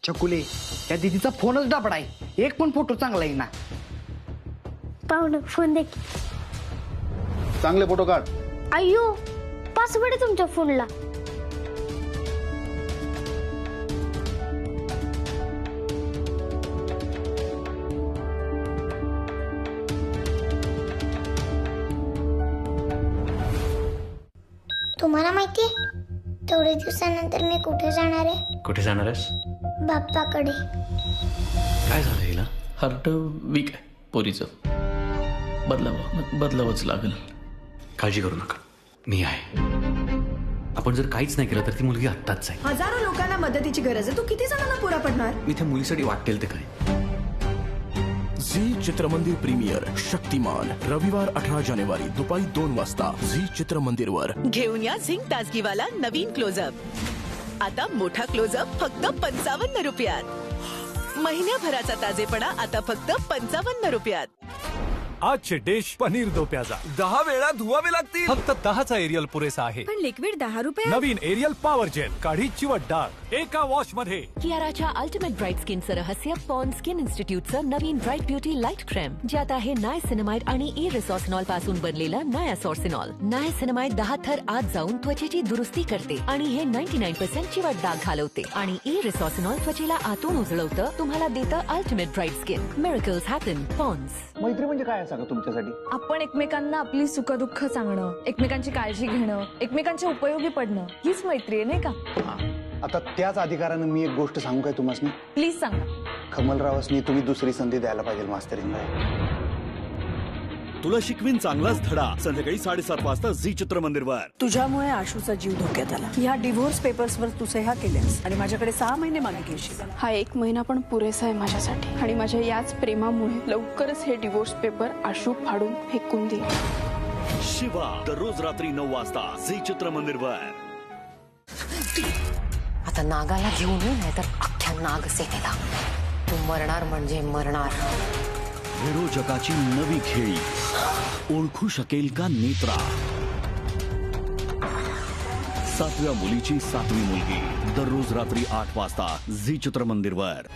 छकुले त्या दीदीचा फोनच डाबडा आहे, एक पण फोटो चांगला आहे ना. पाहुणं फोन दे की. चांगले फोटो काढ. अय्यो पासवर्ड आहे तुमच्या फोनला. तुम्हाला माहितीये थोडे दिवसानंतर मी कुठे जाणार आहे? कुठे जाणार आहेस? बाप्पाकडे. काय झालं हिला? हार्ट वीक आहे पोरीचं. बदलावंच लागेल. काळजी करू नका, मी आहे. आपण जर काहीच नाही केलं तर ती मुलगी आत्ताच जाईल. हजारो लोकांना मदतीची गरज आहे, तू किती जणांना पुरा पडणार? मी त्या मुलीसाठी वाटेल ते काय. झी चित्रमंदिर प्रीमियर शक्तिमान रविवार 18 जानेवारी दुपारी 2 वाजता झी चित्रमंदिर वर. घेऊन या झिंक ताजगीवाला नवीन क्लोजअप. आता मोठा क्लोजअप फक्त 55 रुपयात. महिन्याभराचा ताजेपणा आता फक्त 55 रुपयात. आजचे डिश पनीर दो प्याजा 10 वेळा धुवावे लागतील. फक्त 10चा एरियल पुरेसा आहे. पण लिक्विड 10 रुपये. नवीन एरियल पॉवर जेल काढी चिवट डाग एका वॉश मध्ये. कियाराच्या अल्टिमेट ब्राईट स्किनचं रहस्य पॉन्ड स्किन इन्स्टिट्यूटचं नवीन ब्राईट ब्युटी लाईट क्रीम, ज्यात आहे नायसिनामाइड आणि इरिसॉसिनॉल पासून बनलेलं नायासॉर्सिनॉल. नायसिनामाइड 10 थर आत जाऊन त्वचेची दुरुस्ती करते आणि हे 99% चिवट डाग घालवते. आणि इरिसॉसिनॉल त्वचेला आतून उजळवतं, तुम्हाला देतं ultimate bright skin. Miracles happen. Pond's. मैत्री म्हणजे काय सांगा तुमच्यासाठी? आपण एकमेकांना आपली सुखदुःख सांगणं, एकमेकांची काळजी घेणं, एकमेकांच्या उपयोगी पडणं, हीच मैत्री आहे नाही का? आता त्याच अधिकारानं मी एक गोष्ट सांगू काय तुम्हाला? प्लीज सांगा. कमलरावसनी तुम्ही दुसरी संधी द्यायला पाहिजे मास्तरींना. तुला शिकवीन चांगलाच धडा. संध्याकाळी 7:30 वाजता झी चित्रमंदिरवर. तुझ्यामुळे आशूचा जीव धोक्यात आला. ह्या डिव्होर्स पेपर्सवर तू सह्या केल्यास आणि माझ्याकडे 6 महिने मागे घेशील. हा 1 महिना पण पुरेसा आहे माझ्यासाठी. आणि माझ्या याच प्रेमामुळे लवकरच हे डिवोर्स पेपर आशू फाडून फेकून दे. शिवा दररोज रात्री 9 वाजता झी चित्रमंदिरवर. आता नागाला घेऊन ये, नाहीतर अख्ख्या नागसेनेला. तू मरणार म्हणजे मरणार. हिरो जगाची नवी खेळी ओळखू शकेल का नेत्रा? 7व्या मुलीची 7वी मुलगी दररोज रात्री 8 वाजता झी चित्रमंदिरवर.